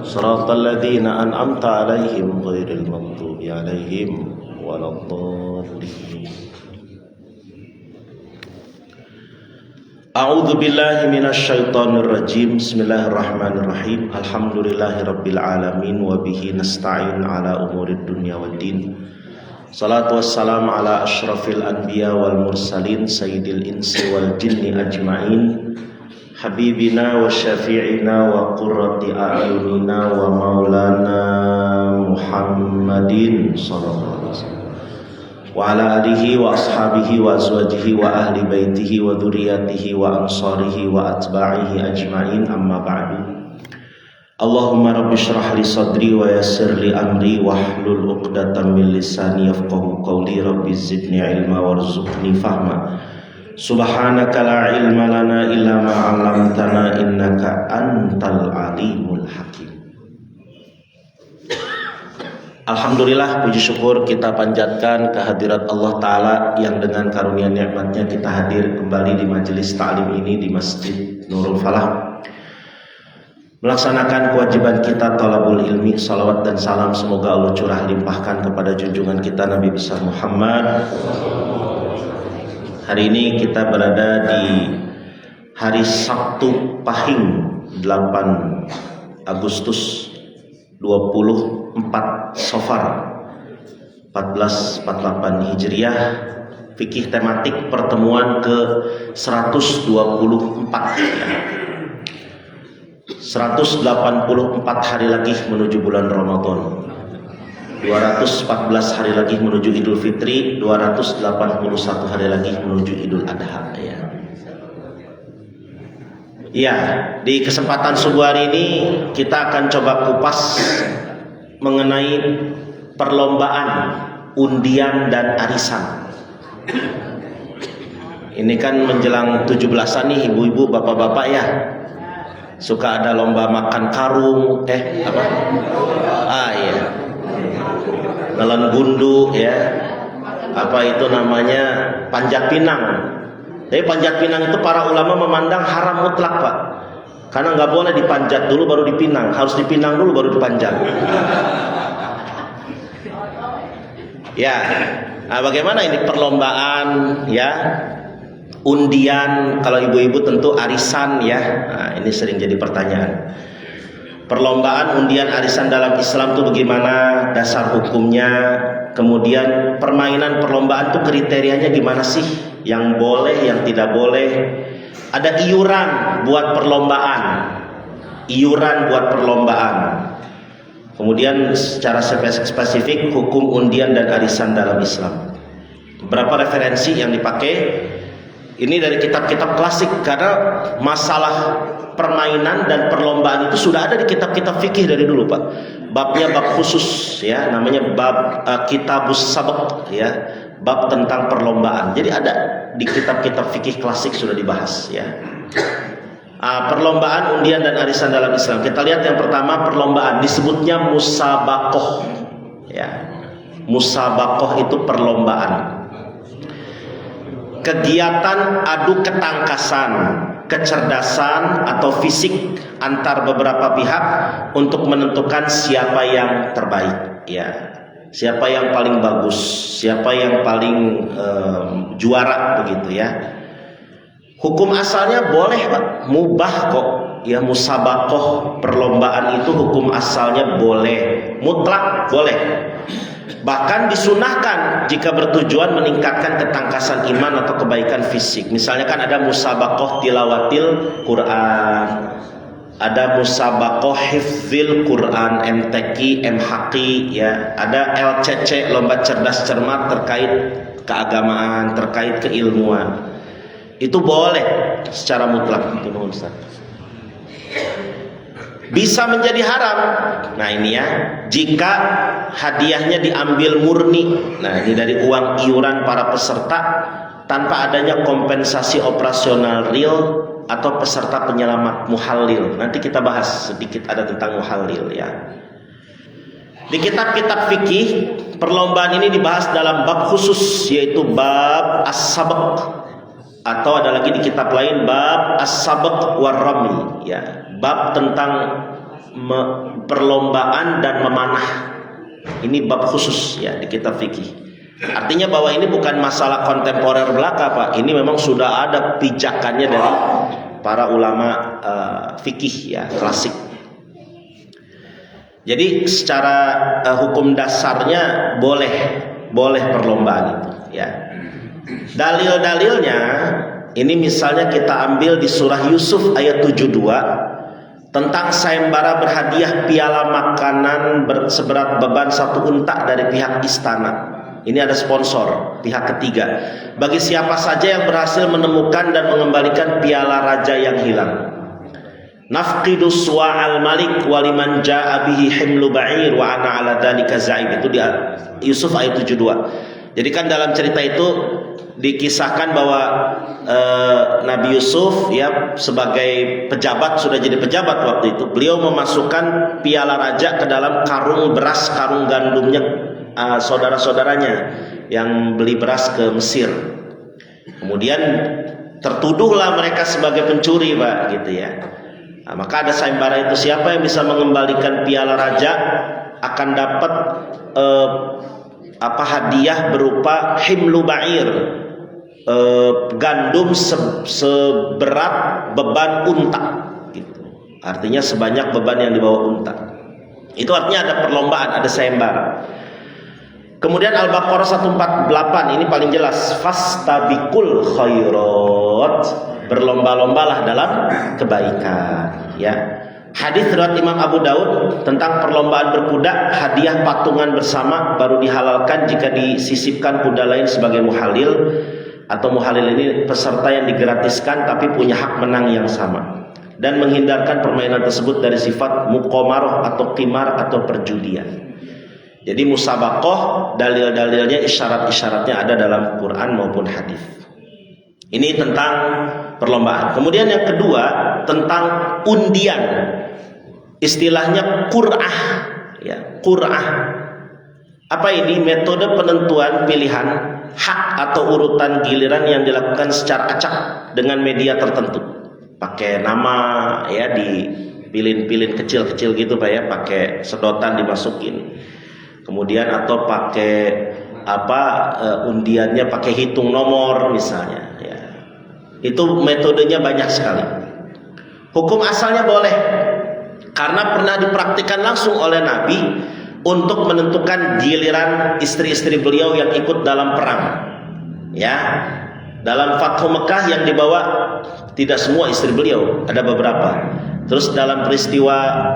Shiratal ladzina an'amta 'alaihim ghairil maghdubi 'alaihim waladdallin. A'udzu billahi minasy syaithanir rajim. Bismillahirrahmanirrahim. Alhamdulillahirabbil alamin wa bihi nasta'in ala umurid dunya waddin. Salatu wassalamu ala asyrafil anbiya wal mursalin sayyidil insi wal jinni ajmain. Habibina wa syafi'ina wa qurrati a'yunina wa maulana Muhammadin sallallahu alaihi wasallam wa ala alihi wa ashabihi wa azwajihi wa ahli baitihi wa dzurriyyatihi wa ansarihi wa atba'ihi ajma'in, amma ba'du. Allahumma rabbi shrah li sadri wa yassir li amri wahlul 'uqdatam min lisani yafqahu qawli. Rabbi zidni ilma warzuqni fahma. Subhanaka la ilma lana illa ma 'allamtana innaka antal alimul hakim. Alhamdulillah, puji syukur kita panjatkan kehadirat Allah Ta'ala yang dengan karunia nikmatnya kita hadir kembali di majelis ta'lim ini di Masjid Nurul Falah, melaksanakan kewajiban kita thalabul ilmi. Salawat dan salam semoga Allah curah limpahkan kepada junjungan kita Nabi besar Muhammad. Hari ini kita berada di hari Sabtu Pahing 8 Agustus 24 Safar 1448 Hijriah. Fikih tematik pertemuan ke 124 ya. 184 hari lagi menuju bulan Ramadan, 214 hari lagi menuju Idul Fitri, 281 hari lagi menuju Idul Adha ya. Ya, di kesempatan subuh hari ini kita akan coba kupas mengenai perlombaan undian dan arisan. Ini kan menjelang 17-an nih ibu-ibu, bapak-bapak ya. Suka ada lomba makan karung, iya. Nelan gundu ya. Apa itu namanya? Panjat pinang. Tapi panjat pinang itu para ulama memandang haram mutlak, Pak. Karena nggak boleh dipanjat dulu baru dipinang, harus dipinang dulu baru dipanjat. Ya, nah bagaimana ini perlombaan ya, undian, kalau ibu-ibu tentu arisan ya. Nah, ini sering jadi pertanyaan. Perlombaan undian arisan dalam Islam itu bagaimana, dasar hukumnya, kemudian permainan perlombaan itu kriterianya gimana sih, yang boleh, yang tidak boleh. Ada iuran buat perlombaan, kemudian secara spesifik hukum undian dan arisan dalam Islam. Beberapa referensi yang dipakai ini dari kitab-kitab klasik, karena masalah permainan dan perlombaan itu sudah ada di kitab-kitab fikih dari dulu, Pak. Babnya bab khusus ya, namanya bab kitabus sabaq ya, bab tentang perlombaan. Jadi ada di kitab-kitab fikih klasik sudah dibahas ya. Perlombaan undian dan arisan dalam Islam. Kita lihat yang pertama, perlombaan disebutnya musabaqah ya. Musabaqah itu perlombaan, kegiatan adu ketangkasan, kecerdasan atau fisik antar beberapa pihak untuk menentukan siapa yang terbaik ya. Siapa yang paling bagus, siapa yang paling juara begitu ya. Hukum asalnya boleh, Pak, mubah kok ya. Musabaqah perlombaan itu hukum asalnya boleh, mutlak boleh. Bahkan disunahkan jika bertujuan meningkatkan ketangkasan iman atau kebaikan fisik. Misalnya kan ada musabaqah tilawatil Quran, ada musabaqah hifzil Quran, MTQ, MHQ ya, ada LCC, lomba cerdas cermat terkait keagamaan, terkait keilmuan. Itu boleh secara mutlak. Bisa menjadi haram. Nah ini ya, jika hadiahnya diambil murni. Nah ini dari uang iuran para peserta tanpa adanya kompensasi operasional real atau peserta penyelamat muhalil. Nanti kita bahas sedikit ada tentang muhalil ya. Di kitab-kitab fikih perlombaan ini dibahas dalam bab khusus, yaitu bab as-sabaq, atau ada lagi di kitab lain bab as-sabaq war rami ya, bab tentang perlombaan dan memanah. Ini bab khusus ya di kitab fikih. Artinya bahwa ini bukan masalah kontemporer belaka, Pak. Ini memang sudah ada pijakannya dari para ulama fikih ya, klasik. Jadi secara hukum dasarnya boleh perlombaan itu ya. Dalil-dalilnya ini misalnya kita ambil di surah Yusuf ayat 72 tentang sayembara berhadiah piala makanan seberat beban 1 unta dari pihak istana. Ini ada sponsor pihak ketiga. Bagi siapa saja yang berhasil menemukan dan mengembalikan piala raja yang hilang. Nafqidu su'al malik waliman ja'a bihi himlu ba'ir wa ana 'ala dzalika za'im. Itu di Yusuf ayat 72. Jadi kan dalam cerita itu dikisahkan bahwa Nabi Yusuf ya sebagai pejabat, sudah jadi pejabat waktu itu, beliau memasukkan piala raja ke dalam karung beras, karung gandumnya saudara-saudaranya yang beli beras ke Mesir. Kemudian tertuduhlah mereka sebagai pencuri, Pak, gitu ya. Nah, maka ada sayembara itu, siapa yang bisa mengembalikan piala raja akan dapat hadiah berupa himlu ba'ir, gandum seberat beban unta gitu. Artinya sebanyak beban yang dibawa unta. Itu artinya ada perlombaan, ada sayembara. Kemudian Al-Baqarah 148 ini paling jelas, fastabiqul khairat, berlomba-lombalah dalam kebaikan ya. Hadis riwayat Imam Abu Daud tentang perlombaan berkuda, hadiah patungan bersama baru dihalalkan jika disisipkan kuda lain sebagai muhalil, atau muhalil ini peserta yang digratiskan tapi punya hak menang yang sama, dan menghindarkan permainan tersebut dari sifat muqamarah atau qimar atau perjudian. Jadi musabaqah dalil-dalilnya, isyarat-isyaratnya ada dalam Quran maupun hadis. Ini tentang perlombaan. Kemudian yang kedua tentang undian. Istilahnya qur'ah ya, qur'ah. Apa ini? Metode penentuan pilihan hak atau urutan giliran yang dilakukan secara acak dengan media tertentu. Pakai nama ya, di pilin-pilin kecil-kecil gitu Pak ya, pakai sedotan dimasukin. Kemudian atau pakai undiannya pakai hitung nomor misalnya ya. Itu metodenya banyak sekali. Hukum asalnya boleh karena pernah dipraktikkan langsung oleh Nabi untuk menentukan giliran istri-istri beliau yang ikut dalam perang ya. Dalam Fathu Mekah yang dibawa tidak semua istri beliau, ada beberapa. Terus dalam peristiwa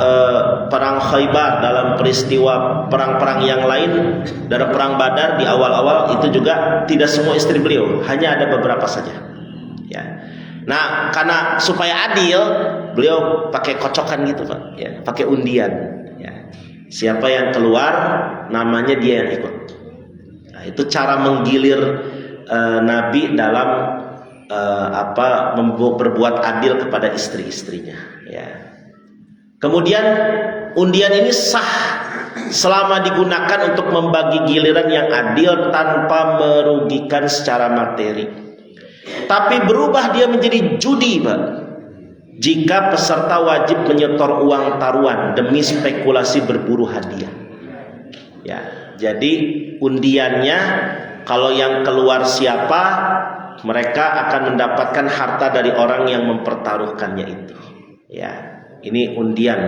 perang Khaybar, dalam peristiwa perang-perang yang lain, dalam perang Badar di awal-awal itu juga tidak semua istri beliau, hanya ada beberapa saja. Ya. Nah, karena supaya adil, beliau pakai kocokan gitu Pak, ya, pakai undian. Ya. Siapa yang keluar, namanya dia yang ikut. Nah, itu cara menggilir Nabi dalam berbuat adil kepada istri-istrinya ya. Kemudian undian ini sah selama digunakan untuk membagi giliran yang adil tanpa merugikan secara materi. Tapi berubah dia menjadi judi Pak jika peserta wajib menyetor uang taruhan demi spekulasi berburu hadiah ya. Jadi undiannya, kalau yang keluar siapa, mereka akan mendapatkan harta dari orang yang mempertaruhkannya itu. Ya, ini undian.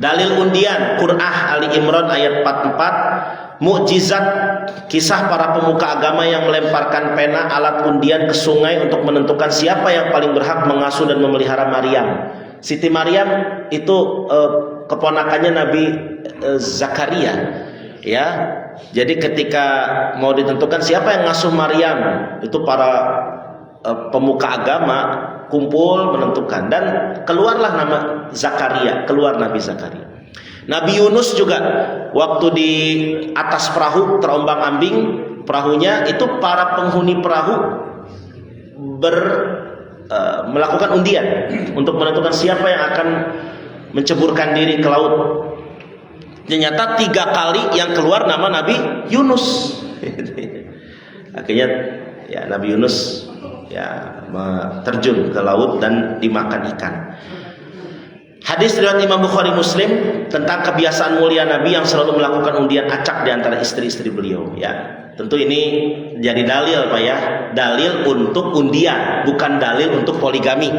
Dalil undian, Qur'ah Ali Imran ayat 44, mukjizat kisah para pemuka agama yang melemparkan pena alat undian ke sungai untuk menentukan siapa yang paling berhak mengasuh dan memelihara Maryam. Siti Maryam itu keponakannya Nabi Zakaria. Ya, jadi ketika mau ditentukan siapa yang ngasuh Maryam, itu para pemuka agama kumpul menentukan, dan keluarlah nama Zakaria, keluar Nabi Zakaria. Nabi Yunus juga waktu di atas perahu terombang-ambing perahunya, itu para penghuni perahu melakukan undian untuk menentukan siapa yang akan menceburkan diri ke laut. Ternyata 3 kali yang keluar nama Nabi Yunus. Akhirnya ya Nabi Yunus ya terjun ke laut dan dimakan ikan. Hadis riwayat Imam Bukhari Muslim tentang kebiasaan mulia Nabi yang selalu melakukan undian acak di antara istri-istri beliau. Ya, tentu ini jadi dalil, Pak ya. Dalil untuk undian, bukan dalil untuk poligami.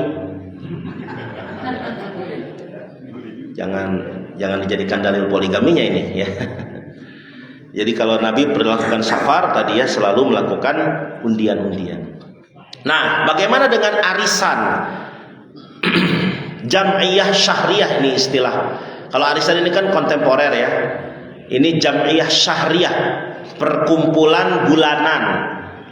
Jangan dijadikan dalil poligaminya ini, ya. Jadi kalau Nabi melakukan safar tadi ya selalu melakukan undian-undian. Nah, bagaimana dengan arisan? Jam'iyah syahriyah ini istilah. Kalau arisan ini kan kontemporer ya. Ini jam'iyah syahriyah, perkumpulan bulanan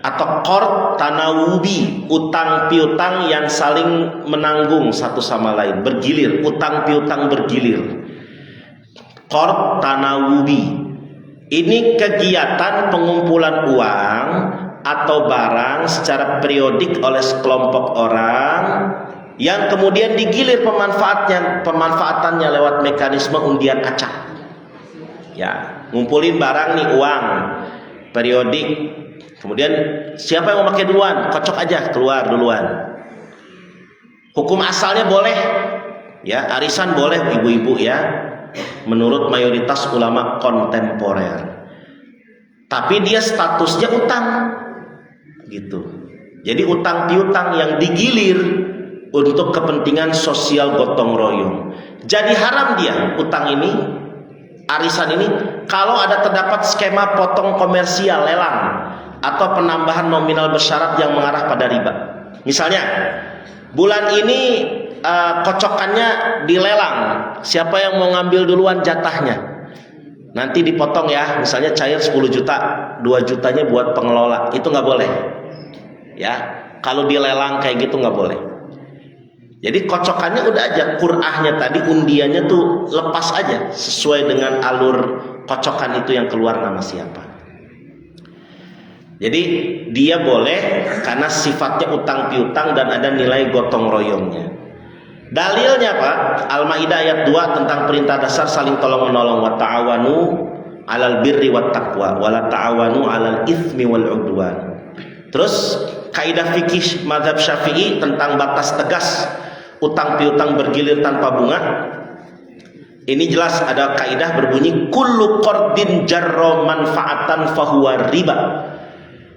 atau qard tanawubi, utang piutang yang saling menanggung satu sama lain, bergilir, utang piutang bergilir. Qard tanawubi. Ini kegiatan pengumpulan uang atau barang secara periodik oleh sekelompok orang yang kemudian digilir pemanfaatannya lewat mekanisme undian acak. Ya, ngumpulin barang nih, uang periodik. Kemudian siapa yang mau pakai duluan, kocok aja keluar duluan. Hukum asalnya boleh, ya, arisan boleh ibu-ibu ya, menurut mayoritas ulama kontemporer. Tapi dia statusnya utang, gitu. Jadi utang piutang yang digilir untuk kepentingan sosial gotong royong. Jadi haram dia utang ini, arisan ini, kalau ada terdapat skema potong komersial, lelang, atau penambahan nominal bersyarat yang mengarah pada riba. Misalnya, bulan ini kocokannya dilelang, siapa yang mau ngambil duluan jatahnya, nanti dipotong ya, misalnya cair 10 juta, 2 jutanya buat pengelola. Itu nggak boleh ya, kalau dilelang kayak gitu nggak boleh. Jadi kocokannya udah aja, qur'ahnya tadi, undiannya tuh lepas aja sesuai dengan alur kocokan itu yang keluar nama siapa. Jadi dia boleh karena sifatnya utang piutang dan ada nilai gotong royongnya. Dalilnya Pak, Al-Maidah ayat 2 tentang perintah dasar saling tolong menolong, wa ta'awanu 'alal birri wat taqwa wa la ta'awanu 'alal itsmi wal 'udwan. Terus kaidah fikih mazhab Syafi'i tentang batas tegas utang piutang bergilir tanpa bunga. Ini jelas ada kaidah berbunyi kullu qardin jarra manfaatan fahuwa riba.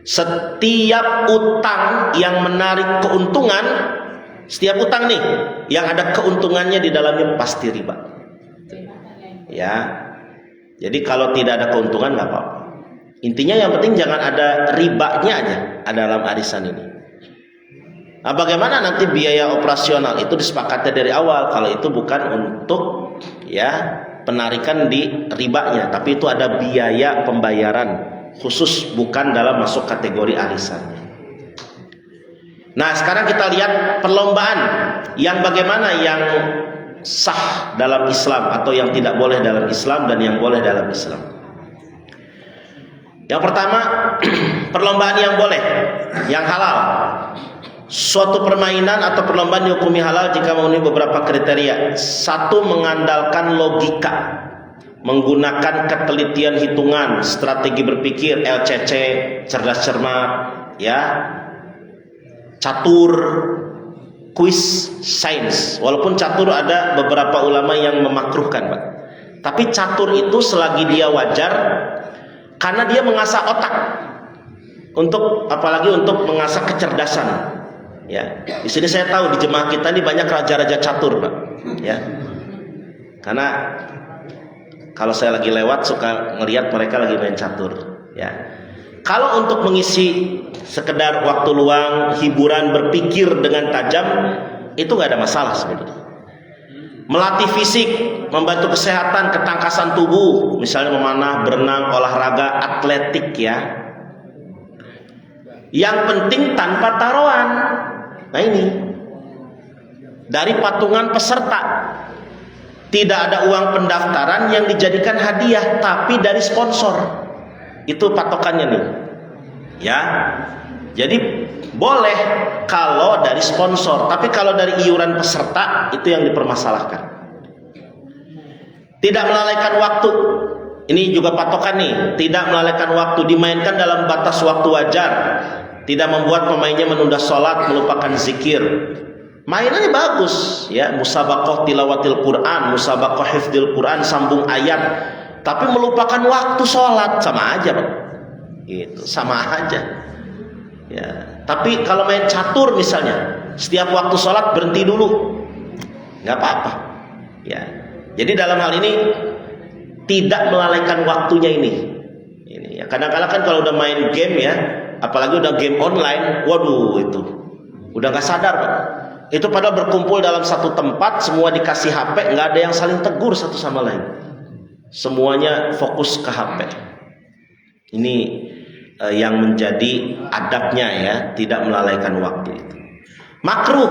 Setiap utang yang menarik keuntungan, setiap utang nih yang ada keuntungannya di dalamnya pasti riba. Ya. Jadi kalau tidak ada keuntungan nggak apa-apa. Intinya yang penting jangan ada ribanya aja dalam arisan ini. Nah, bagaimana nanti biaya operasional itu disepakati dari awal. Kalau itu bukan untuk ya penarikan di ribanya, tapi itu ada biaya pembayaran khusus, bukan dalam masuk kategori arisan. Nah, sekarang kita lihat perlombaan yang bagaimana yang sah dalam Islam atau yang tidak boleh dalam Islam dan yang boleh dalam Islam. Yang pertama, perlombaan yang boleh, yang halal. Suatu permainan atau perlombaan dihukumi halal jika memenuhi beberapa kriteria. Satu, mengandalkan logika, menggunakan ketelitian hitungan, strategi berpikir, LCC, cerdas cermat, ya, catur, kuis, sains. Walaupun catur ada beberapa ulama yang memakruhkan, Pak. Tapi catur itu selagi dia wajar, karena dia mengasah otak, untuk apalagi untuk mengasah kecerdasan. Ya, di sini saya tahu di jemaah kita ini banyak raja-raja catur, Pak. Ya, karena kalau saya lagi lewat suka ngelihat mereka lagi main catur. Ya, kalau untuk mengisi sekedar waktu luang, hiburan, berpikir dengan tajam, itu nggak ada masalah sebenarnya. Melatih fisik, membantu kesehatan, ketangkasan tubuh, misalnya memanah, berenang, olahraga atletik ya. Yang penting tanpa taruhan. Nah ini dari patungan peserta, tidak ada uang pendaftaran yang dijadikan hadiah, tapi dari sponsor. Itu patokannya nih. Ya. Jadi boleh kalau dari sponsor, tapi kalau dari iuran peserta itu yang dipermasalahkan. Tidak melalaikan waktu. Ini juga patokan nih, tidak melalaikan waktu, dimainkan dalam batas waktu wajar. Tidak membuat pemainnya menunda sholat, melupakan zikir. Mainannya bagus, ya, musabaqah tilawatil Quran, musabaqah hifdzil Quran, sambung ayat, tapi melupakan waktu sholat, sama aja, Pak. Gitu, sama aja. Ya, tapi kalau main catur misalnya, setiap waktu sholat berhenti dulu, nggak apa-apa. Ya, jadi dalam hal ini tidak melalaikan waktunya ini. Ya, kadang-kadang kan kalau udah main game ya, apalagi udah game online, waduh itu udah nggak sadar, Pak. Itu padahal berkumpul dalam satu tempat, semua dikasih HP, nggak ada yang saling tegur satu sama lain. Semuanya fokus ke HP. Ini yang menjadi adabnya ya, tidak melalaikan waktu itu. Makruh,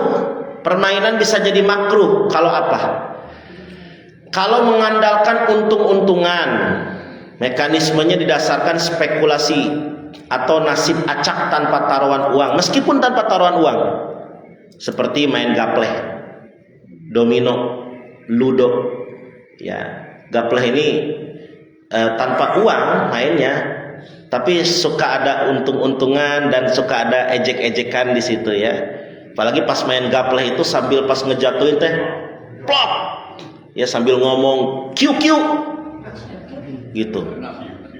permainan bisa jadi makruh kalau apa? Kalau mengandalkan untung-untungan, mekanismenya didasarkan spekulasi atau nasib acak tanpa taruhan uang, meskipun tanpa taruhan uang, seperti main gapleh, domino, ludo. Ya, gapleh ini tanpa uang mainnya, tapi suka ada untung-untungan dan suka ada ejek-ejekan di situ ya. Apalagi pas main gapleh itu sambil pas ngejatuhin teh, plop, ya sambil ngomong QQ gitu,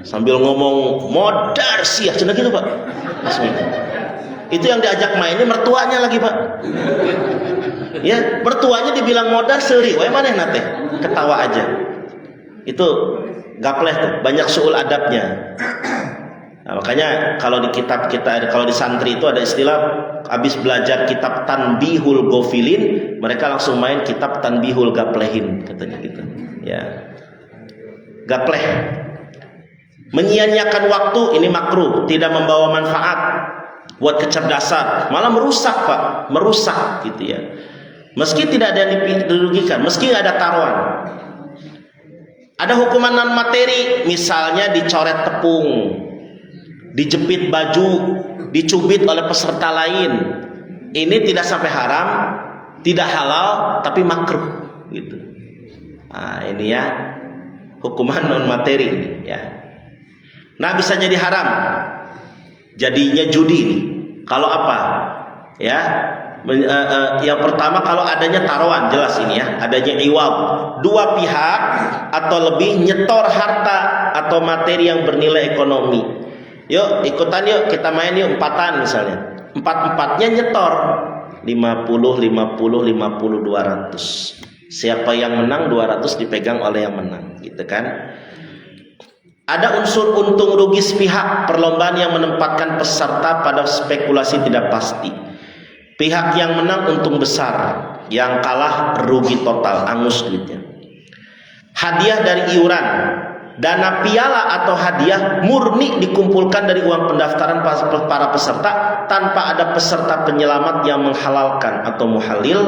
sambil ngomong modar sih ya, cina gitu, Pak. Itu yang diajak mainnya mertuanya lagi, Pak. Ya, mertuanya dibilang modar seuri, wae maneh nate, ketawa aja. Itu gapleh tuh, banyak suul adabnya. Nah, makanya kalau di kitab kita, kalau di santri itu ada istilah, habis belajar kitab Tanbihul Ghafilin, mereka langsung main kitab Tanbihul Gaplehin, katanya gitu. Ya. Gapleh. Menyia-nyiakan waktu ini makruh, tidak membawa manfaat buat kecerdasan, malah merusak, Pak, merusak gitu ya. Meski tidak ada yang dirugikan, meski ada taruhan. Ada hukuman non materi, misalnya dicoret tepung, dijepit baju, dicubit oleh peserta lain. Ini tidak sampai haram, tidak halal, tapi makruh gitu. Nah, ini ya hukuman non materi ya. Nah, bisa jadi haram, jadinya judi nih. Kalau apa? Ya, yang pertama kalau adanya taruhan, jelas ini ya, adanya iwab, dua pihak atau lebih nyetor harta atau materi yang bernilai ekonomi. Yuk ikutan yuk, kita main yuk, empatan misalnya, empat-empatnya nyetor 50, 50, 50, 200. Siapa yang menang 200 dipegang oleh yang menang, gitu kan. Ada unsur untung rugi sepihak, perlombaan yang menempatkan peserta pada spekulasi tidak pasti. Pihak yang menang untung besar, yang kalah rugi total, angus duitnya. Hadiah dari iuran, dana piala atau hadiah murni dikumpulkan dari uang pendaftaran para peserta tanpa ada peserta penyelamat yang menghalalkan atau muhalil,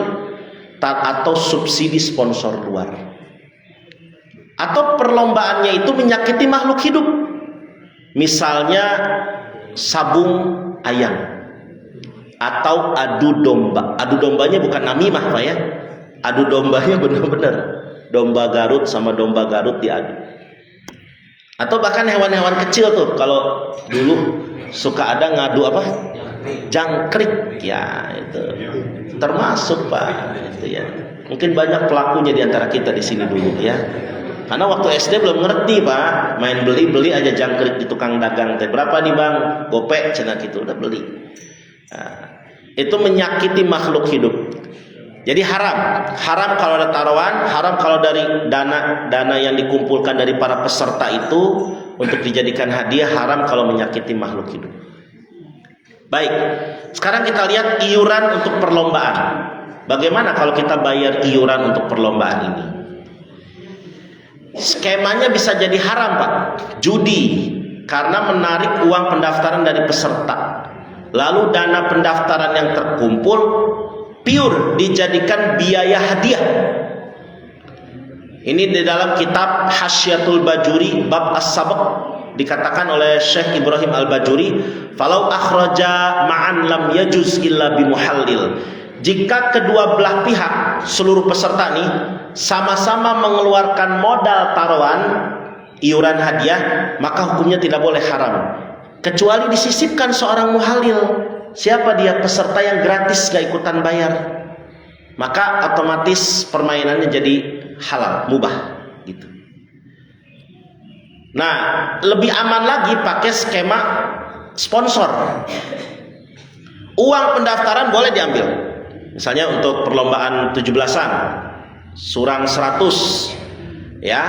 atau subsidi sponsor luar. Atau perlombaannya itu menyakiti makhluk hidup, misalnya sabung ayam atau adu domba. Adu dombanya bukan namimah, Pak ya. Adu dombanya benar-benar domba Garut sama domba Garut diadu. Atau bahkan hewan-hewan kecil tuh, kalau dulu suka ada ngadu apa? Jangkrik, ya itu termasuk, Pak, itu ya. Mungkin banyak pelakunya di antara kita di sini dulu ya. Karena waktu SD belum ngerti, Pak, main beli aja jangkrik di tukang dagang teh. Berapa nih, Bang? Gopek cenah gitu, udah beli. Nah, itu menyakiti makhluk hidup. Jadi haram kalau ada taruhan, haram kalau dari dana yang dikumpulkan dari para peserta itu untuk dijadikan hadiah, haram kalau menyakiti makhluk hidup. Baik, sekarang kita lihat iuran untuk perlombaan. Bagaimana kalau kita bayar iuran untuk perlombaan ini? Skemanya bisa jadi haram, Pak. Judi, karena menarik uang pendaftaran dari peserta. Lalu dana pendaftaran yang terkumpul pure dijadikan biaya hadiah. Ini di dalam kitab Hasyiatul Bajuri bab as-sabq dikatakan oleh Syekh Ibrahim Al-Bajuri, falau akhraja ma'an lam yajuz illa bimuhallil. Jika kedua belah pihak, seluruh peserta nih, sama-sama mengeluarkan modal taruhan iuran hadiah, maka hukumnya tidak boleh haram, kecuali disisipkan seorang muhalil. Siapa dia? Peserta yang gratis, gak ikutan bayar. maka otomatis permainannya jadi halal, mubah gitu. Nah, lebih aman lagi pakai skema sponsor. Uang pendaftaran boleh diambil. Misalnya untuk perlombaan 17-an, surang 100, ya,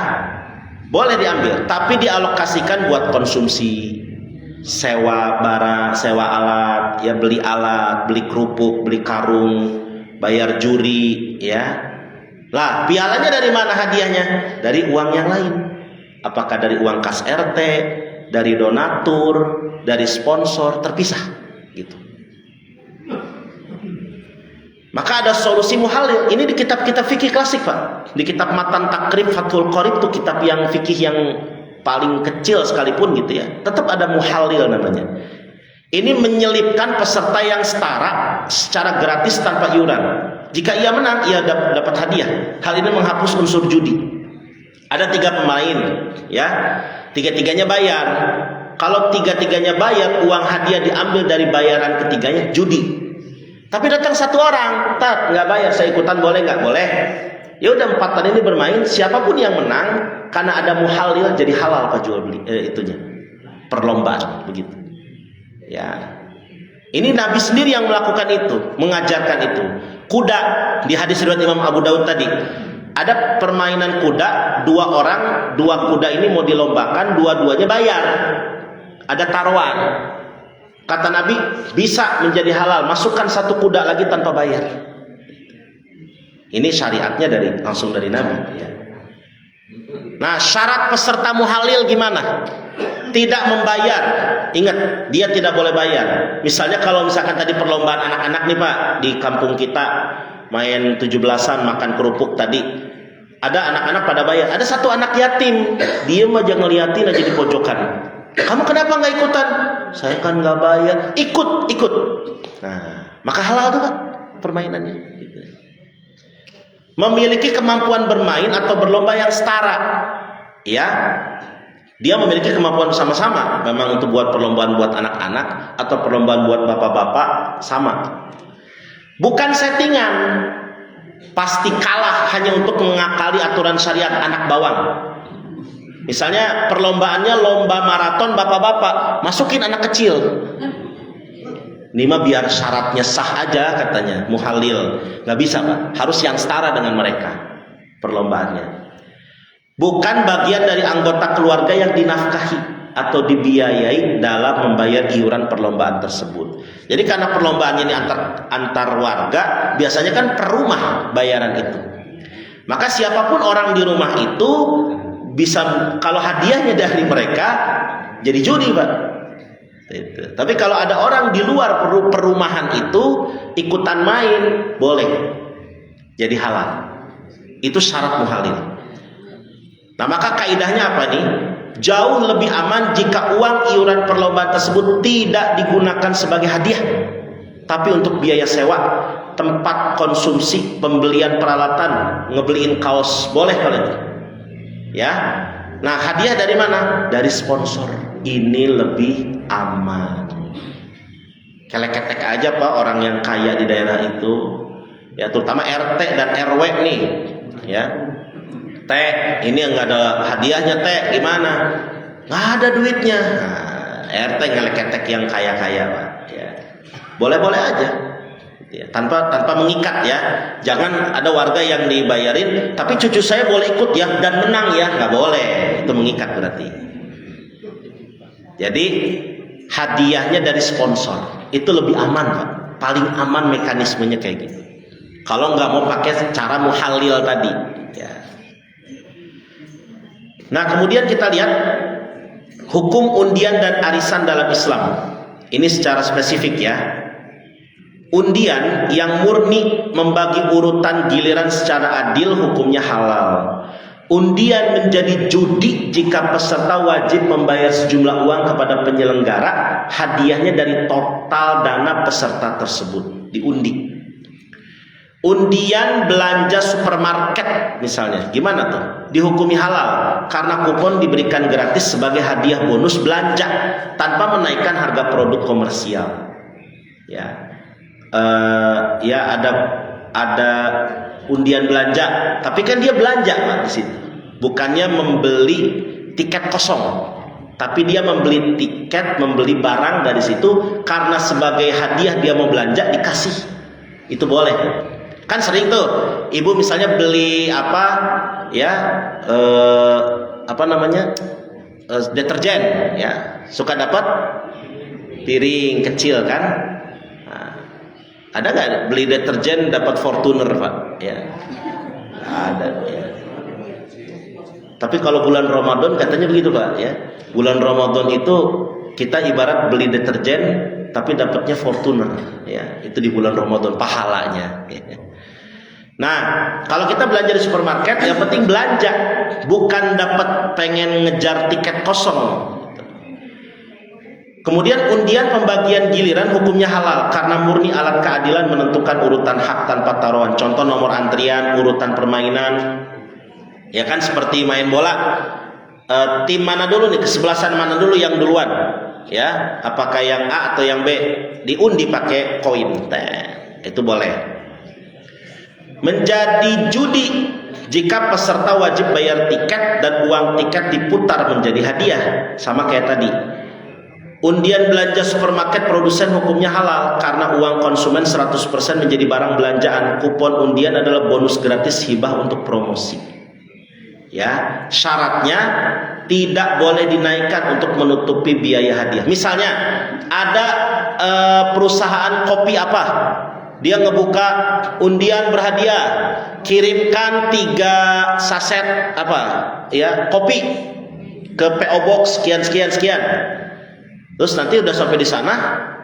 boleh diambil, tapi dialokasikan buat konsumsi, sewa barang, sewa alat, ya, beli alat, beli kerupuk, beli karung, bayar juri, ya. Lah, pialanya dari mana hadiahnya? Dari uang yang lain. Apakah dari uang kas RT, dari donatur, dari sponsor, terpisah gitu. Maka ada solusi muhalil. Ini di kitab-kitab fikih klasik, Pak. Di kitab Matan Takrib Fathul Qorib itu kitab yang fikih yang paling kecil sekalipun gitu ya. Tetap ada muhalil namanya. Ini menyelipkan peserta yang setara secara gratis tanpa iuran. Jika ia menang, ia dapat hadiah. Hal ini menghapus unsur judi. Ada 3 pemain, ya, 3-tiganya bayar. Kalau 3-tiganya bayar, uang hadiah diambil dari bayaran ketiganya, judi. Tapi datang 1 orang, tat, nggak bayar, saya ikutan boleh nggak? Boleh. Ya udah, 4 ini bermain, siapapun yang menang, karena ada muhalil jadi halal Pak jual beli itunya, perlombaan begitu. Ya, ini Nabi sendiri yang melakukan itu, mengajarkan itu. Kuda di hadis riwayat Imam Abu Daud tadi. Ada permainan kuda, 2 orang, 2 kuda ini mau dilombakan, dua-duanya bayar. Ada taruhan. Kata Nabi, bisa menjadi halal, masukkan 1 kuda lagi tanpa bayar. Ini syariatnya langsung dari Nabi. Ya. Nah, syarat peserta muhalil gimana? Tidak membayar. Ingat, dia tidak boleh bayar. Misalnya kalau misalkan tadi perlombaan anak-anak nih Pak, di kampung kita main 17-an makan kerupuk tadi. Ada anak-anak pada bayar. Ada 1 anak yatim, diem aja ngeliatin aja di pojokan. Kamu kenapa nggak ikutan? Saya kan nggak bayar. Ikut. Nah, maka halal tuh Pak permainannya. Memiliki kemampuan bermain atau berlomba yang setara, ya. Dia memiliki kemampuan sama-sama. Memang untuk buat perlombaan buat anak-anak atau perlombaan buat bapak-bapak sama. Bukan settingan. Pasti kalah hanya untuk mengakali aturan syariat anak bawang. Misalnya perlombaannya lomba maraton bapak-bapak, masukin anak kecil. Ini mah biar syaratnya sah aja katanya, muhalil. Nggak bisa Pak, harus yang setara dengan mereka perlombaannya. Bukan bagian dari anggota keluarga yang dinafkahi atau dibiayai dalam membayar iuran perlombaan tersebut. Jadi karena perlombaannya ini antar warga, biasanya kan per rumah bayaran itu. Maka siapapun orang di rumah itu bisa, kalau hadiahnya dari mereka, jadi judi Pak. Itu. Tapi kalau ada orang di luar perumahan itu ikutan main, boleh, jadi halal. Itu syarat muhalil. Nah, maka kaidahnya apa nih? Jauh lebih aman jika uang iuran perlombaan tersebut tidak digunakan sebagai hadiah, tapi untuk biaya sewa, tempat konsumsi, pembelian peralatan, ngebeliin kaos, boleh kalau itu. Ya. Nah, hadiah dari mana? Dari sponsor. Ini lebih aman. Kelek-ketek aja Pak orang yang kaya di daerah itu. Ya, terutama RT dan RW nih. Ya. Teh, ini nggak ada hadiahnya Teh, gimana? Nggak ada duitnya. Nah, RT ngelek-ketek yang kaya-kaya Pak. Ya. Boleh-boleh aja. Ya, tanpa mengikat ya. Jangan ada warga yang dibayarin, tapi cucu saya boleh ikut ya dan menang ya, nggak boleh. Itu mengikat berarti. Jadi hadiahnya dari sponsor itu lebih aman Pak. Paling aman mekanismenya kayak gitu. Kalau nggak mau pakai cara muhalil tadi. Ya. Nah, kemudian kita lihat hukum undian dan arisan dalam Islam. Ini secara spesifik ya. Undian yang murni membagi urutan giliran secara adil hukumnya halal. Undian menjadi judi jika peserta wajib membayar sejumlah uang kepada penyelenggara, hadiahnya dari total dana peserta tersebut diundi. Undian belanja supermarket misalnya, gimana tuh? Dihukumi halal karena kupon diberikan gratis sebagai hadiah bonus belanja tanpa menaikkan harga produk komersial. Ya, ya ada undian belanja, tapi kan dia belanja Pak di situ. Bukannya membeli tiket kosong, tapi dia membeli tiket, membeli barang dari situ karena sebagai hadiah dia mau belanja dikasih. Itu boleh. Kan sering tuh ibu misalnya beli apa ya deterjen ya, suka dapat piring kecil kan. Ada nggak beli deterjen dapat Fortuner Pak? Ya, ada. Ya. Tapi kalau bulan Ramadan katanya begitu Pak. Ya, bulan Ramadan itu kita ibarat beli deterjen tapi dapatnya Fortuner. Ya, itu di bulan Ramadan pahalanya. Ya. Nah, kalau kita belanja di supermarket, yang penting belanja, bukan dapat pengen ngejar tiket kosong. Kemudian undian pembagian giliran hukumnya halal karena murni alat keadilan menentukan urutan hak tanpa taruhan. Contoh nomor antrian, urutan permainan. Ya kan seperti main bola. Tim mana dulu nih, kesebelasan mana dulu yang duluan? Ya, apakah yang A atau yang B? Diundi pakai koin. Itu boleh. Menjadi judi jika peserta wajib bayar tiket dan uang tiket diputar menjadi hadiah. Sama kayak tadi. Undian belanja supermarket produsen hukumnya halal karena uang konsumen 100% menjadi barang belanjaan. Kupon undian adalah bonus gratis hibah untuk promosi. Ya, syaratnya tidak boleh dinaikkan untuk menutupi biaya hadiah. Misalnya ada perusahaan kopi apa, dia ngebuka undian berhadiah, kirimkan 3 saset apa ya kopi ke PO Box sekian. Terus nanti udah sampai di sana,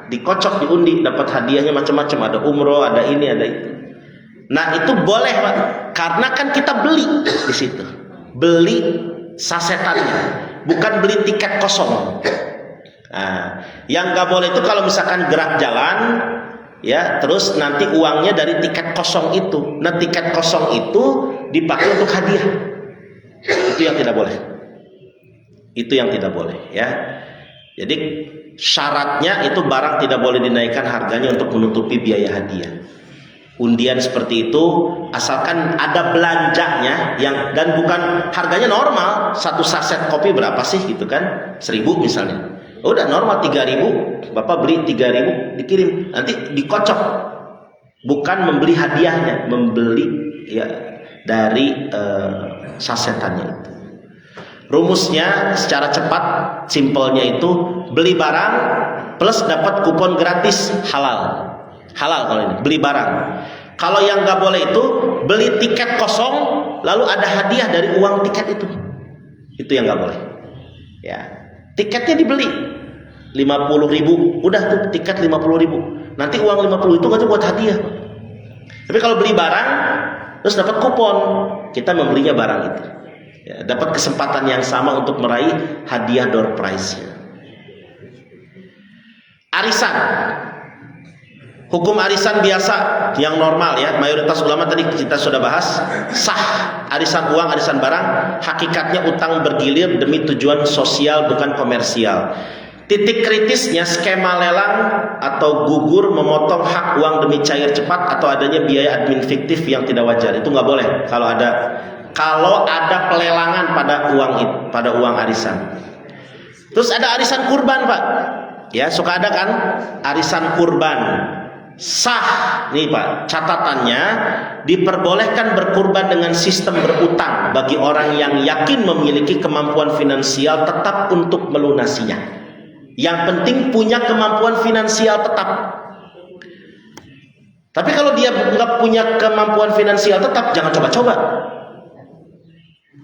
dikocok, diundi, dapat hadiahnya macam-macam, ada umroh, ada ini, ada itu. Nah itu boleh Pak, karena kan kita beli di situ, beli sasetannya, bukan beli tiket kosong. Nah, yang nggak boleh itu kalau misalkan gerak jalan, ya, terus nanti uangnya dari tiket kosong itu. Nah tiket kosong itu dipakai untuk hadiah, itu yang tidak boleh. Itu yang tidak boleh, ya. Jadi syaratnya itu barang tidak boleh dinaikkan harganya untuk menutupi biaya hadiah. Undian seperti itu asalkan ada belanjanya yang dan bukan harganya normal. Satu saset kopi berapa sih gitu kan? 1.000 misalnya. Udah normal 3.000, Bapak beli 3.000 dikirim, nanti dikocok. Bukan membeli hadiahnya, membeli ya dari sasetannya itu. Rumusnya secara cepat, simpelnya itu beli barang plus dapat kupon gratis, halal. Halal kalau ini, beli barang. Kalau yang nggak boleh itu beli tiket kosong lalu ada hadiah dari uang tiket itu. Itu yang nggak boleh. Ya, tiketnya dibeli 50.000, udah tuh tiket 50.000. Nanti uang 50 itu nggak buat hadiah. Tapi kalau beli barang terus dapat kupon, kita membelinya barang itu. Ya, dapat kesempatan yang sama untuk meraih hadiah door prize-nya. Arisan. Hukum arisan biasa yang normal ya, mayoritas ulama tadi kita sudah bahas, sah. Arisan uang, arisan barang, hakikatnya utang bergilir demi tujuan sosial bukan komersial. Titik kritisnya skema lelang atau gugur memotong hak uang demi cair cepat atau adanya biaya admin fiktif yang tidak wajar. Itu nggak boleh kalau ada pelelangan pada uang arisan. Terus ada arisan kurban Pak, ya suka ada kan arisan kurban. Sah nih Pak, catatannya diperbolehkan berkurban dengan sistem berutang bagi orang yang yakin memiliki kemampuan finansial tetap untuk melunasinya. Yang penting punya kemampuan finansial tetap. Tapi kalau dia nggak punya kemampuan finansial tetap, jangan coba-coba.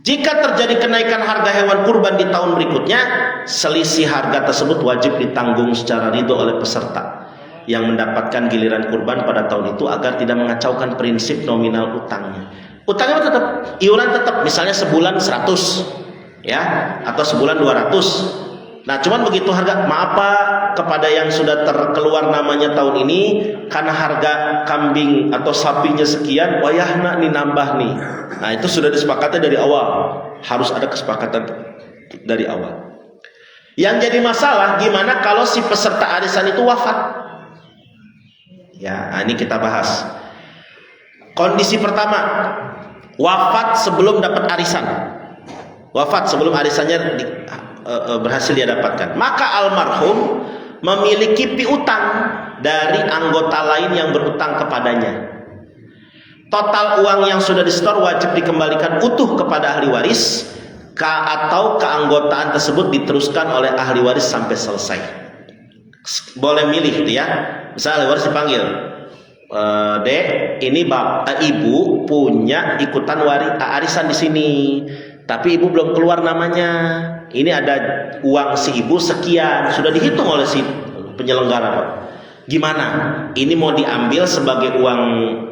Jika terjadi kenaikan harga hewan kurban di tahun berikutnya, selisih harga tersebut wajib ditanggung secara ridho oleh peserta yang mendapatkan giliran kurban pada tahun itu agar tidak mengacaukan prinsip nominal utangnya. Utangnya tetap, iuran tetap, misalnya sebulan 100 ya, atau sebulan 200. Nah cuman begitu harga, maaf Pak, kepada yang sudah terkeluar namanya tahun ini karena harga kambing atau sapinya sekian, wayahna nih nambah nih. Nah itu sudah disepakati dari awal, harus ada kesepakatan dari awal. Yang jadi masalah gimana kalau si peserta arisan itu wafat? Ya, ini kita bahas. Kondisi pertama, wafat sebelum dapat arisan. Wafat sebelum arisannya berhasil dia dapatkan. Maka almarhum memiliki piutang dari anggota lain yang berutang kepadanya. Total uang yang sudah disetor wajib dikembalikan utuh kepada ahli waris, atau keanggotaan tersebut diteruskan oleh ahli waris sampai selesai. Boleh milih gitu ya. Misal ahli waris dipanggil, Dek, ini ibu punya ikutan arisan di sini, tapi ibu belum keluar namanya. Ini ada uang si ibu sekian, sudah dihitung oleh si penyelenggara, Pak. Gimana? Ini mau diambil sebagai uang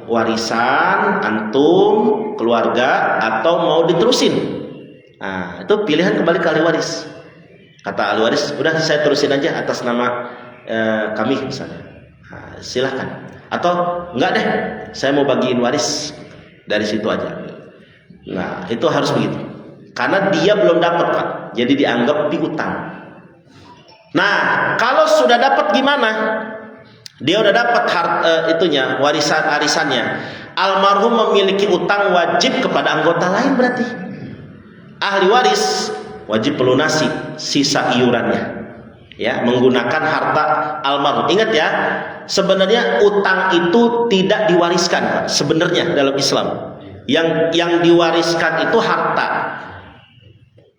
warisan antum, keluarga, atau mau diterusin? Nah, itu pilihan kembali ke ahli waris. Kata ahli waris, udah saya terusin aja atas nama kami misalnya. Nah, silahkan. Atau enggak deh, saya mau bagiin waris dari situ aja. Nah, itu harus begitu. Karena dia belum dapat, Pak. Jadi dianggap piutang. Nah, kalau sudah dapat gimana? Dia udah dapat arisannya. Almarhum memiliki utang wajib kepada anggota lain berarti. Ahli waris wajib melunasi sisa iurannya. Ya, menggunakan harta almarhum. Ingat ya, sebenarnya utang itu tidak diwariskan, Pak. Sebenarnya dalam Islam, yang diwariskan itu harta.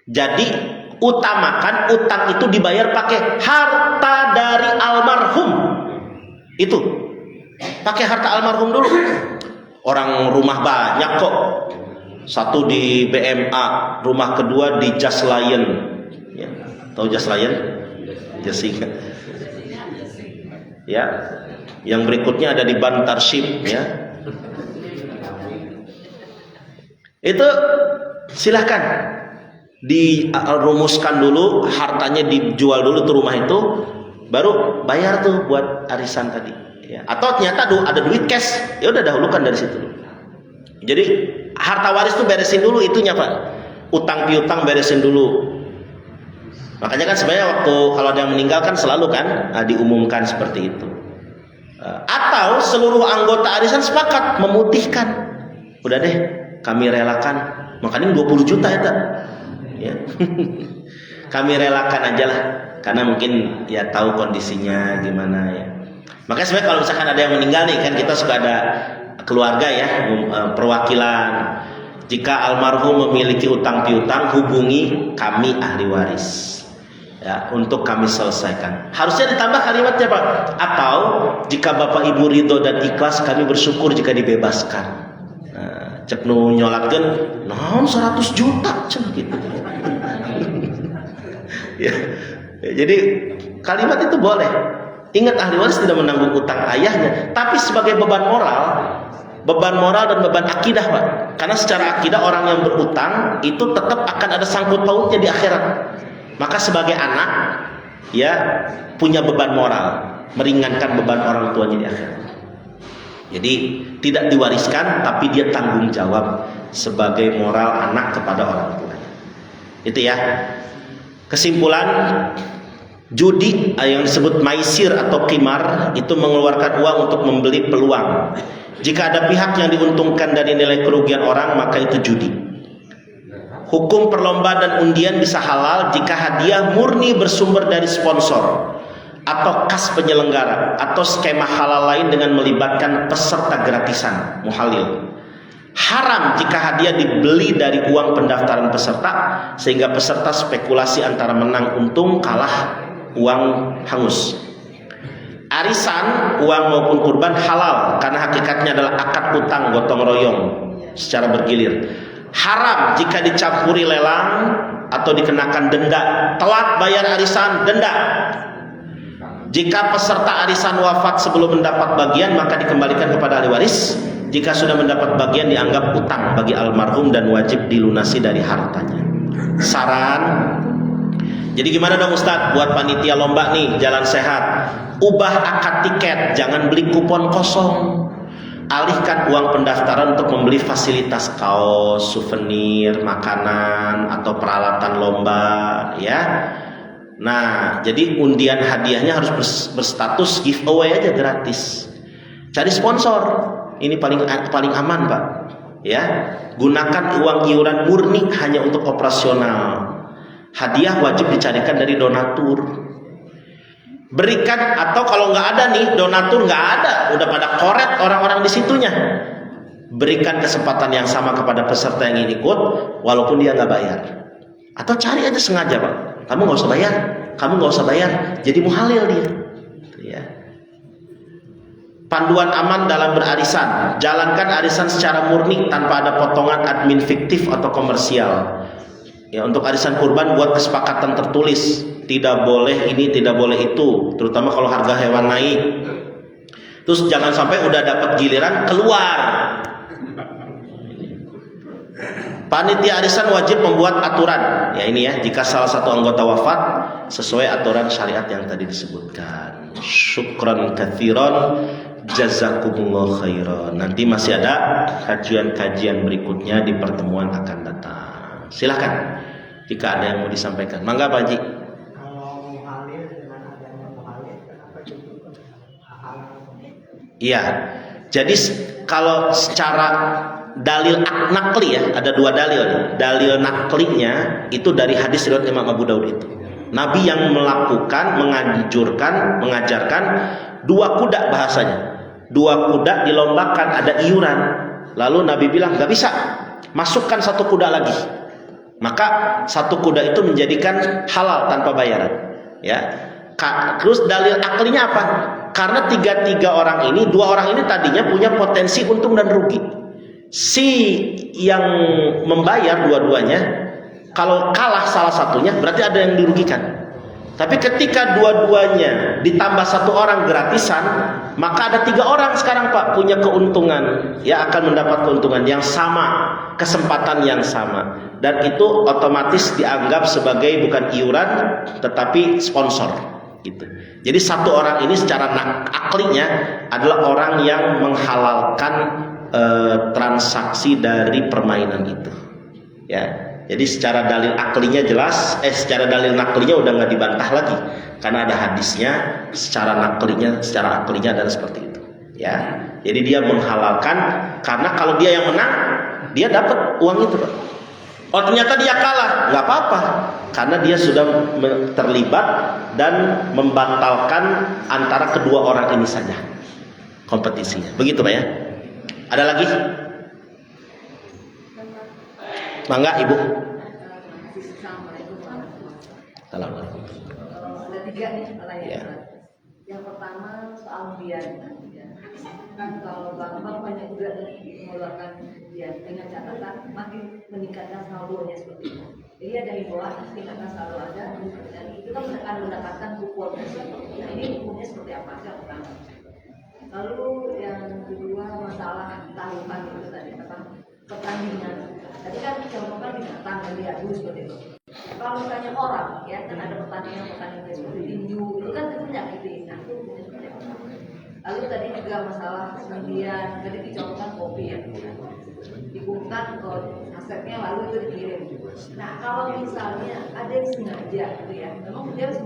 Jadi utamakan utang itu dibayar pakai harta dari almarhum. Itu pakai harta almarhum dulu. Orang rumah banyak kok. Satu di BMA, rumah kedua di Just Lion. Ya, tahu Just Lion? Jessica. Ya, yang berikutnya ada di Bantarship, ya. Itu silahkan dirumuskan dulu, hartanya dijual dulu tuh rumah itu, baru bayar tuh buat arisan tadi. Ya. Atau ternyata ada duit cash, ya udah dahulukan dari situ. Jadi harta waris tuh beresin dulu itunya, Pak. Utang piutang beresin dulu. Makanya kan sebenarnya waktu kalau ada yang meninggal kan selalu kan diumumkan seperti itu. Atau seluruh anggota arisan sepakat memutihkan. Udah deh, kami relakan. Makanya 20 juta ya, tak? Ya. Kami relakan aja lah. Karena mungkin ya tahu kondisinya gimana ya. Makanya sebenarnya kalau misalkan ada yang meninggal nih, kan kita suka ada keluarga ya, perwakilan. Jika almarhum memiliki utang piutang, hubungi kami ahli waris. Ya, untuk kami selesaikan. Harusnya ditambah kalimatnya, Pak. Atau jika Bapak Ibu ridho dan ikhlas, kami bersyukur jika dibebaskan. Nah, cek nu nyolakeun naon 100 juta cek gitu. Ya. Jadi kalimat itu boleh. Ingat, ahli waris tidak menanggung utang ayahnya, tapi sebagai beban moral dan beban akidah, Pak. Karena secara akidah orang yang berutang itu tetap akan ada sangkut pautnya di akhirat. Maka sebagai anak, ya punya beban moral, meringankan beban orang tuanya di akhirat. Jadi tidak diwariskan, tapi dia tanggung jawab sebagai moral anak kepada orang tuanya. Itu ya. Kesimpulan, judi yang disebut maisir atau qimar itu mengeluarkan uang untuk membeli peluang. Jika ada pihak yang diuntungkan dari nilai kerugian orang, maka itu judi. Hukum perlombaan dan undian bisa halal jika hadiah murni bersumber dari sponsor atau kas penyelenggara atau skema halal lain dengan melibatkan peserta gratisan, muhalil. Haram jika hadiah dibeli dari uang pendaftaran peserta sehingga peserta spekulasi antara menang untung kalah uang hangus. Arisan, uang maupun kurban halal karena hakikatnya adalah akad utang gotong royong secara bergilir. Haram jika dicampuri lelang atau dikenakan denda. Telat bayar arisan, denda. Jika peserta arisan wafat sebelum mendapat bagian, maka dikembalikan kepada ahli waris. Jika sudah mendapat bagian, dianggap utang bagi almarhum dan wajib dilunasi dari hartanya. Saran, jadi gimana dong Ustadz buat panitia lomba nih jalan sehat? Ubah akad tiket, jangan beli kupon kosong. Alihkan uang pendaftaran untuk membeli fasilitas kaos, souvenir, makanan atau peralatan lomba, ya. Nah, jadi undian hadiahnya harus berstatus giveaway aja, gratis. Cari sponsor. Ini paling aman, Pak. Ya, gunakan uang iuran murni hanya untuk operasional. Hadiah wajib dicarikan dari donatur. Berikan, atau kalau nggak ada nih donatur, nggak ada, udah pada koret orang-orang di situnya. Berikan kesempatan yang sama kepada peserta yang ingin ikut, walaupun dia nggak bayar. Atau cari aja sengaja, Pak. Kamu nggak usah bayar, kamu nggak usah bayar. Jadi muhalil dia. Ya. Panduan aman dalam berarisan. Jalankan arisan secara murni tanpa ada potongan admin fiktif atau komersial. Ya, untuk arisan kurban buat kesepakatan tertulis. Tidak boleh ini, tidak boleh itu, terutama kalau harga hewan naik. Terus jangan sampai udah dapat giliran keluar. Panitia arisan wajib membuat aturan. Ya ini ya, jika salah satu anggota wafat sesuai aturan syariat yang tadi disebutkan. Syukran katsiran, jazakumullah khairan. Nanti masih ada kajian-kajian berikutnya di pertemuan akan datang. Silakan jika ada yang mau disampaikan. Mangga Pak Haji. Iya. Jadi kalau secara dalil nakli ya, ada dua dalil. Dalil naklinya itu dari hadis riwayat Imam Abu Daud itu. Nabi yang melakukan, mengajarkan dua kuda bahasanya. Dua kuda dilombakan, ada iuran. Lalu Nabi bilang, "Gak bisa. Masukkan satu kuda lagi." Maka satu kuda itu menjadikan halal tanpa bayaran. Ya. Terus dalil aklinya apa? Karena tiga orang ini, dua orang ini tadinya punya potensi untung dan rugi. Si yang membayar dua-duanya, kalau kalah salah satunya berarti ada yang dirugikan. Tapi ketika dua-duanya ditambah satu orang gratisan, maka ada tiga orang sekarang Pak punya keuntungan, ya akan mendapat keuntungan yang sama, kesempatan yang sama, dan itu otomatis dianggap sebagai bukan iuran tetapi sponsor. Gitu. Jadi satu orang ini secara aklinya adalah orang yang menghalalkan transaksi dari permainan itu. Ya, jadi secara dalil aklinya jelas, secara dalil naklinya udah nggak dibantah lagi, karena ada hadisnya. Secara aklinya adalah seperti itu. Ya, jadi dia menghalalkan karena kalau dia yang menang, dia dapat uang itu, Pak. Oh ternyata dia kalah, nggak apa-apa, karena dia sudah terlibat dan membatalkan antara kedua orang ini saja kompetisinya. Begitu Pak ya. Ada lagi? Mangga Ibu. Assalamualaikum. Ada tiga nih pertanyaan. Ya. Yang pertama soal biaya. Kalau bank banyak juga mengeluarkan biaya dengan catatan makin meningkatkan saldonya seperti itu. Jadi ada himbauan tingkatkan saldo ada dan itu kan akan mendapatkan kupon. Nah ini kuponnya seperti apa? Yang pertama. Lalu yang kedua masalah taruhan itu tadi apa? Pertandingan. Tadi kan contohkan binatang dan diadu seperti itu. Kalau misalnya orang, ya kan ada pertandingan seperti tinju, itu kan tentu nyakitin. Nah itu seperti apa? Lalu tadi juga masalah kemudian tadi dicontohkan kopi ya, dibungkan ke asetnya lalu itu dikirim. Nah kalau misalnya ada yang sengaja gitu ya, memang dia harus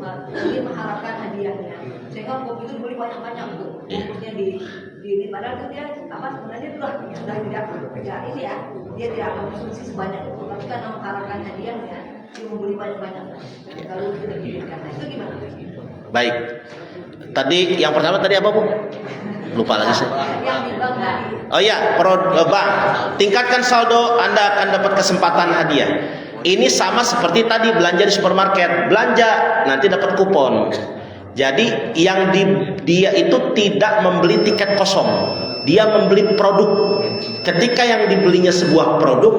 mengharapkan hadiahnya, sehingga kopi itu dibeli banyak-banyak tuh, kopinya di padahal itu dia apa sebenarnya itu sudah tidak ini ya, dia tidak akan konsumsi sebanyak itu, tapi karena mengharapkan hadiahnya dia membeli banyak-banyak, lalu itu dikirimkan. Nah itu gimana? Baik. Tadi yang pertama tadi apa Bu? Lupa lagi saya. Oh iya, Bang, tingkatkan saldo, Anda akan dapat kesempatan hadiah. Ini sama seperti tadi belanja di supermarket, belanja nanti dapat kupon. Jadi yang dia itu tidak membeli tiket kosong, dia membeli produk. Ketika yang dibelinya sebuah produk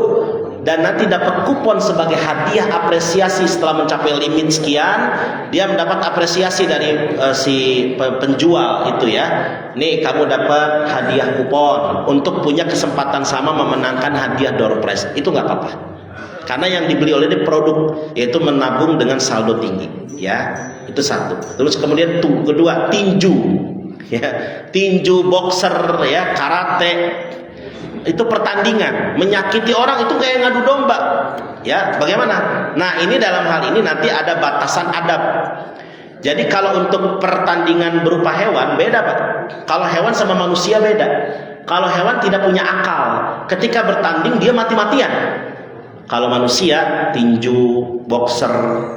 dan nanti dapat kupon sebagai hadiah apresiasi setelah mencapai limit sekian, dia mendapat apresiasi dari si penjual itu ya. Nih kamu dapat hadiah kupon untuk punya kesempatan sama memenangkan hadiah door prize. Itu nggak apa-apa. Karena yang dibeli oleh dia produk, yaitu menabung dengan saldo tinggi, ya. Itu satu. Terus kemudian kedua, tinju. Ya, tinju, boxer, ya, karate. Itu pertandingan, menyakiti orang itu kayak ngadu domba. Ya, bagaimana? Nah, ini dalam hal ini nanti ada batasan adab. Jadi kalau untuk pertandingan berupa hewan beda, Pak. Kalau hewan sama manusia beda. Kalau hewan tidak punya akal, ketika bertanding dia mati-matian. Kalau manusia, tinju, boxer,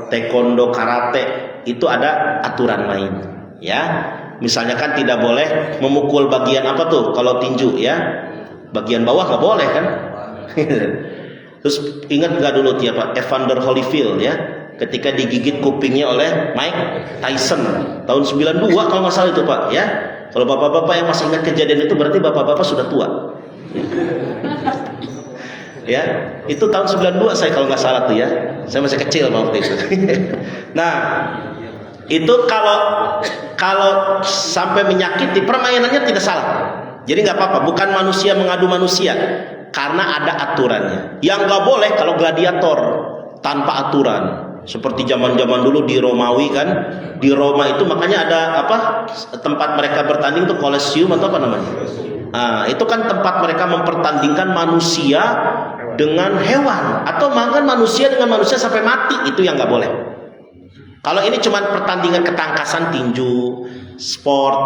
taekwondo, karate, itu ada aturan main, ya. Misalnya kan tidak boleh memukul bagian apa tuh kalau tinju, ya, bagian bawah nggak boleh kan. Terus ingat nggak dulu ya Pak Evander Holyfield, ya, ketika digigit kupingnya oleh Mike Tyson tahun 92 kalau nggak salah itu Pak, ya. Kalau bapak-bapak yang masih ingat kejadian itu berarti bapak-bapak sudah tua. Ya, itu tahun 92 saya kalau nggak salah tuh, ya. Saya masih kecil waktu itu. Nah, itu kalau sampai menyakiti, permainannya tidak salah. Jadi nggak apa-apa, bukan manusia mengadu manusia, karena ada aturannya. Yang nggak boleh kalau gladiator tanpa aturan, seperti zaman-zaman dulu di Romawi kan, di Roma itu makanya ada apa tempat mereka bertanding tuh Colosseum atau apa namanya? Nah, itu kan tempat mereka mempertandingkan manusia dengan hewan atau bahkan manusia dengan manusia sampai mati, itu yang nggak boleh. Kalau ini cuma pertandingan ketangkasan, tinju, sport,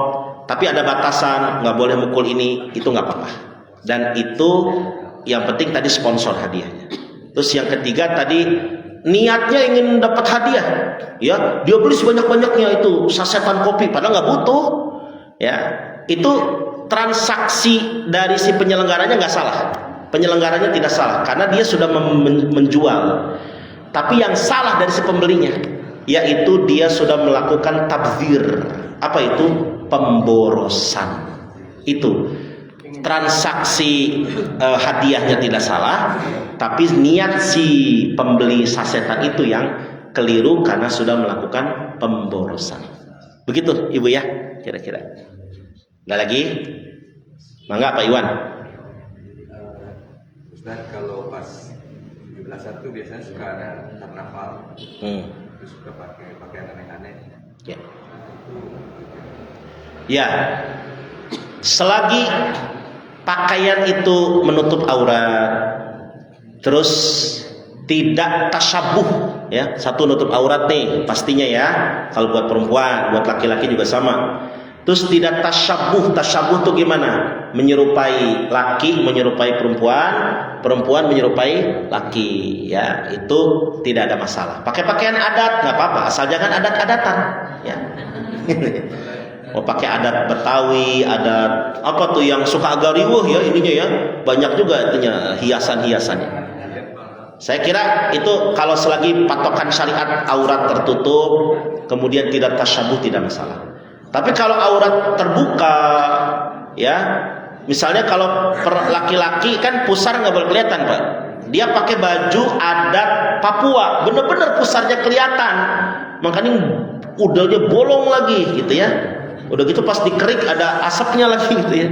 tapi ada batasan, nggak boleh mukul ini, itu nggak apa-apa. Dan itu yang penting tadi sponsor hadiahnya. Terus yang ketiga tadi niatnya ingin dapat hadiah, ya, dia beli sebanyak-banyaknya itu sasetan kopi, padahal nggak butuh, ya. Itu transaksi dari si penyelenggaranya nggak salah, penyelenggaranya tidak salah karena dia sudah menjual. Tapi yang salah dari si pembelinya, yaitu dia sudah melakukan tabdzir. Apa itu? Pemborosan. Itu transaksi hadiahnya tidak salah, tapi niat si pembeli sasetan itu yang keliru karena sudah melakukan pemborosan. Begitu Ibu, ya, kira-kira. Ada lagi? Mangga Pak Iwan. Ustaz, kalau pas 17-1 biasanya suka ada karnaval, terus suka pakai pakaian aneh-aneh. Ya. Ya, selagi pakaian itu menutup aurat, terus tidak tasyabuh, ya, satu nutup aurat nih pastinya, ya. Kalau buat perempuan, buat laki-laki juga sama. Terus tidak tasyabuh, tasyabuh itu gimana? Menyerupai laki, menyerupai perempuan, perempuan menyerupai laki, ya, itu tidak ada masalah. Pakai pakaian adat nggak apa-apa, asal jangan adat-adatan, ya. Mau pakai adat Betawi, adat apa tuh yang suka agak riuh, ya, ininya, ya, banyak juga itunya hiasan-hiasannya. Saya kira itu kalau selagi patokan syariat aurat tertutup, kemudian tidak tasyabuh, tidak masalah. Tapi kalau aurat terbuka, ya, misalnya kalau laki-laki kan pusar nggak boleh kelihatan Pak. Dia pakai baju adat Papua, bener-bener pusarnya kelihatan, makanya udahnya bolong lagi, gitu, ya. Udah gitu pas dikerik ada asapnya lagi, gitu, ya.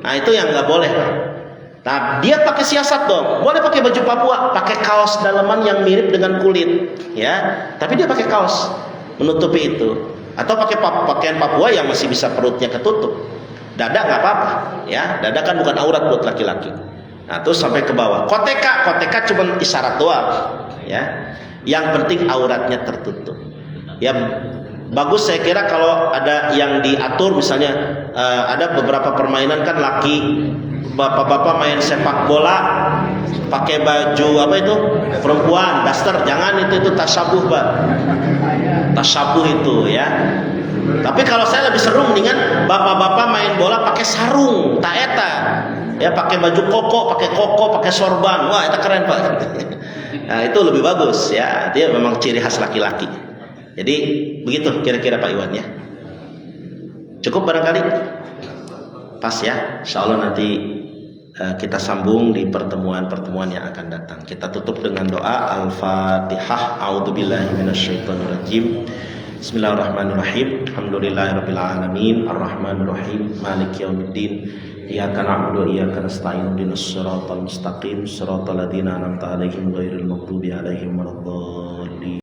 Nah itu yang nggak boleh. Nah dia pakai siasat dong, boleh pakai baju Papua, pakai kaos daleman yang mirip dengan kulit, ya, tapi dia pakai kaos menutupi itu. Atau pakai pakaian Papua yang masih bisa perutnya ketutup, dada nggak apa-apa, ya, dada kan bukan aurat buat laki-laki. Nah terus sampai ke bawah, koteka cuma isyarat doang, ya, yang penting auratnya tertutup, ya. Bagus saya kira kalau ada yang diatur, misalnya ada beberapa permainan kan laki, bapak-bapak main sepak bola pakai baju apa itu perempuan, daster, jangan, itu tasyabuh Pak, tasyabuh itu, ya. Tapi kalau saya lebih seru mendingan bapak-bapak main bola pakai sarung, taeta, ya, pakai baju koko, pakai sorban, wah itu keren Pak. Nah itu lebih bagus, ya, dia memang ciri khas laki-laki. Jadi begitu kira-kira Pak Iwan, ya. Cukup barangkali? Pas, ya. Insyaallah nanti kita sambung di pertemuan-pertemuan yang akan datang. Kita tutup dengan doa Al-Fatihah. A'udzubillahi minasyaitonirrajim. Bismillahirrahmanirrahim. Alhamdulillahirabbil alamin, arrahmanirrahim, maliki yaumiddin. Iyyaka na'budu wa iyyaka nasta'in. Ihdinas siratal mustaqim, siratal ladzina an'amta 'alaihim ghairil maghdubi 'alaihim waladdallin.